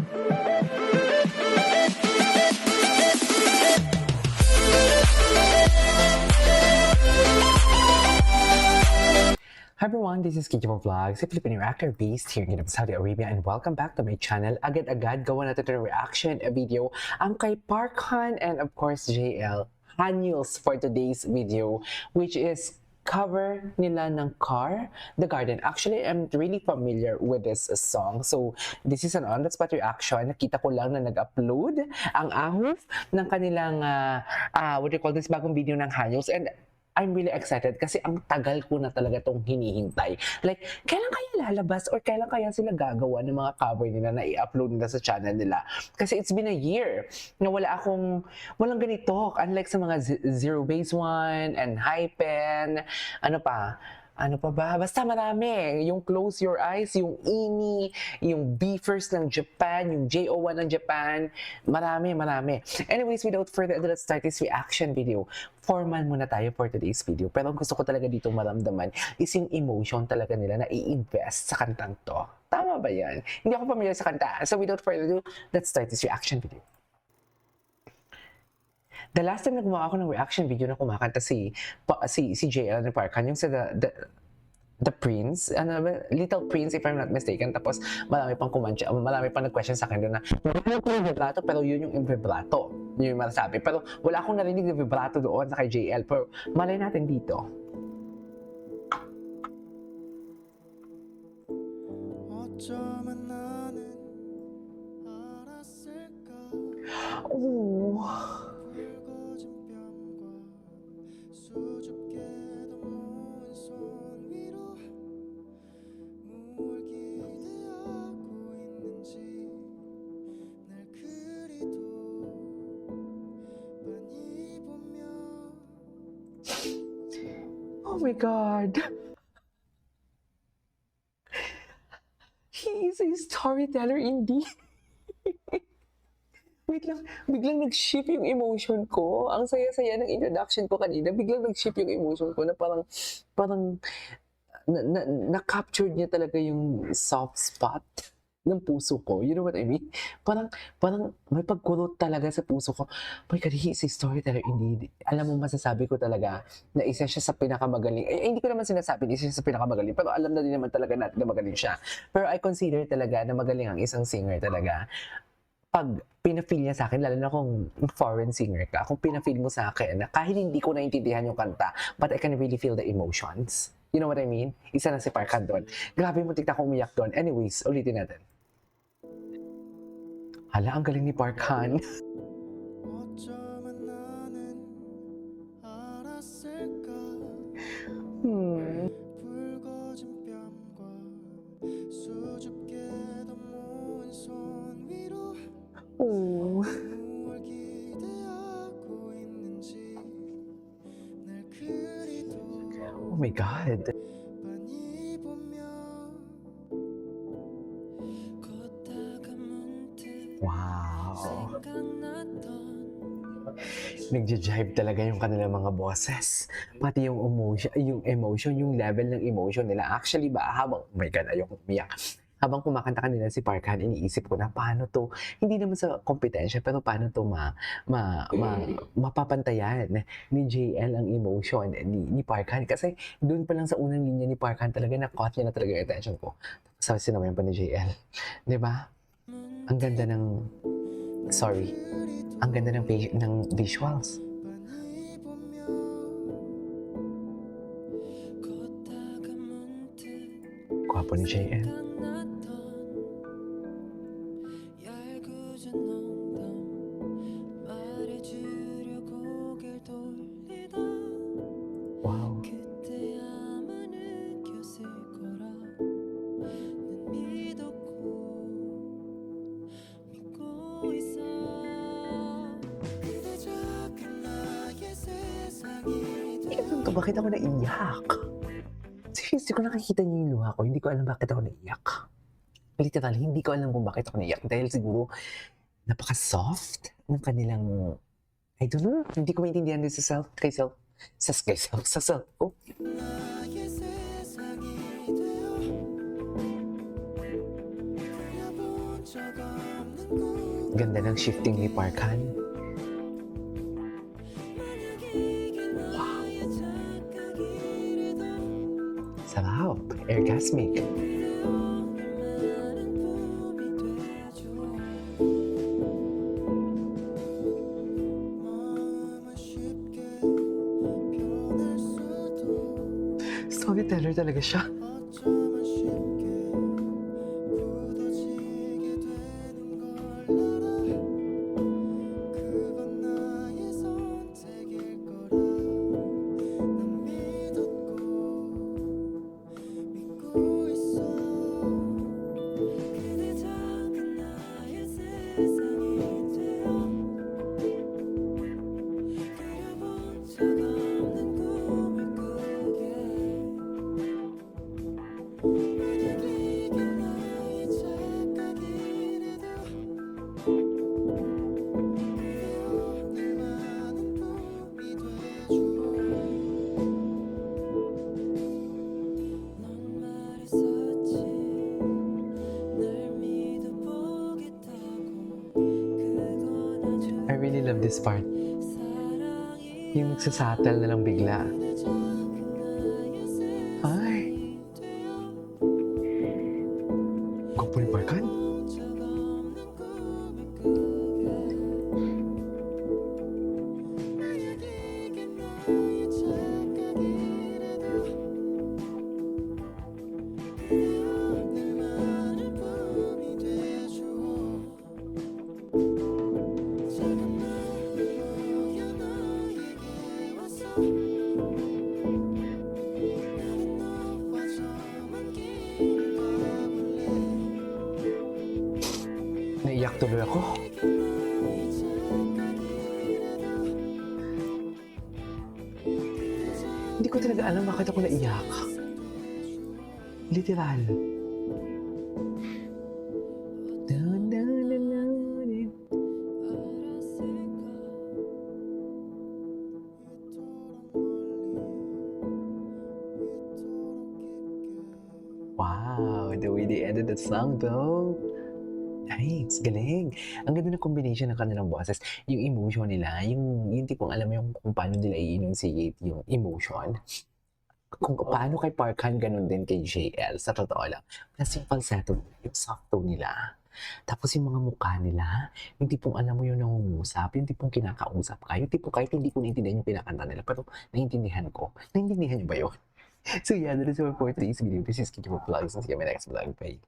Hi everyone, this is Kikimo Vlogs, a Filipino actor based here in Saudi Arabia, and welcome back to my channel. Agad-agad gawa natin ito reaction video ang kay Parkhan and of course JL Hanyuls for today's video, which is cover nila ng Car, The Garden. Actually, I'm really familiar with this song. So, this is an on-the-spot reaction. Nakita ko lang na nag-upload ang ahuf ng kanilang, what do you call this, bagong video ng Hanyuls. And I'm really excited kasi ang tagal ko na talaga itong hinihintay. Like, kailan kaya lalabas or kailan kaya sila gagawa ng mga cover nila na i-upload nila sa channel nila? Kasi it's been a year na walang ganito. Unlike sa mga Zero Base One and Hypen, ano pa ba? Basta marami. Yung Close Your Eyes, yung INI, yung B-First ng Japan, yung JO1 ng Japan. Marami. Anyways, without further ado, let's start this reaction video. Formal muna tayo for today's video. Pero ang gusto ko talaga dito maramdaman is yung emotion talaga nila na i-invest sa kantang to. Tama ba yan? Hindi ako familiar sa kanta. So without further ado, let's start this reaction video. The last time na gumawa ako ng reaction video na kumakanta si JL and Parkhan, yung sa The Prince, Little Prince if I'm not mistaken, tapos marami pang nag-question sa akin doon na marami ko yung vibrato pero yun yung vibrato, yun yung masasabi. Pero wala akong narinig na vibrato doon sa kay JL, pero malay natin dito. Oh. Oh my God. He is a storyteller indeed. Wait lang, biglang nag-shift yung emotion ko. Ang saya-saya ng introduction ko kanina. Biglang nag-shift yung emotion ko na parang na-captured niya talaga yung soft spot ng puso ko. You know what I mean? Parang may pagkurot talaga sa puso ko. My God, he is a storyteller indeed. Alam mo, masasabi ko talaga na isa siya sa pinakamagaling. Hindi ko naman sinasabi na isa siya sa pinakamagaling, pero alam na din naman talaga natin na magaling siya. Pero I consider talaga na magaling ang isang singer talaga. Pag pina-feel niya sa akin, lalo na kung foreign singer ka, kung pina-feel mo sa akin na kahit hindi ko naintindihan yung kanta, but I can really feel the emotions. You know what I mean? Isa na si Parkhan doon. Grabe mo, tignan ko umiyak doon. Anyways, ulitin natin. Hala, ang galing ni Parkhan. Oh. Oh my God. Wow. Nagja-jive talaga yung kanilang mga boses. Pati yung emotion, yung level ng emotion nila. Actually ba, oh my God, ayoko umiyak. Habang kumakanta kanila si Parkhan, iniisip ko na paano to, hindi naman sa kompetensya, pero paano to mapapantayan ni JL ang emotion ni Parkhan. Kasi doon pa lang sa unang linya ni Parkhan talaga na-caught niya na talaga yung attention ko. Sa sinamayan pa ni JL. Diba? Ang ganda ng visuals. Gwapo ni JL. Wow. Bakit ako naiyak? Seriously, kung nakikita niyo yung luha ko, hindi ko alam bakit ako naiyak. Literally, hindi ko alam kung bakit ako naiyak. Dahil siguro, napaka-soft ng kanilang, I don't know, hindi ko maintindihan din sa self ko. Ganda ng shifting ni Park Han. Wow. Sarap. Orgasmic. Storyteller talaga siya. I really love this part. Yung nagsasatal na lang bigla. Ay! Gwapo ni Park Han. Naiyak tuloy ako. Hindi ko talaga alam bakit ako naiyak. Literal. Wow, the way they ended the song though. Nice, galing. Ang ganda ng combination ng kanilang boses. Yung emotion nila, yung tipong alam mo yung kung paano nila i-enunciate yung emotion. Kung paano kay Park Han, ganun din kay JL, sa totoo lang. Kasi yung falsetto, yung soft tone nila. Tapos yung mga mukha nila, yung tipong alam mo yung nangungusap, yung tipong kinakausap ka, yung tipong kahit hindi ko naintindihan yung pinakanta nila, pero naintindihan ko. Naintindihan niyo ba yun? So yeah, that is all for today's video. This is Kiki Vlogs. See you in my next vlog. Bye.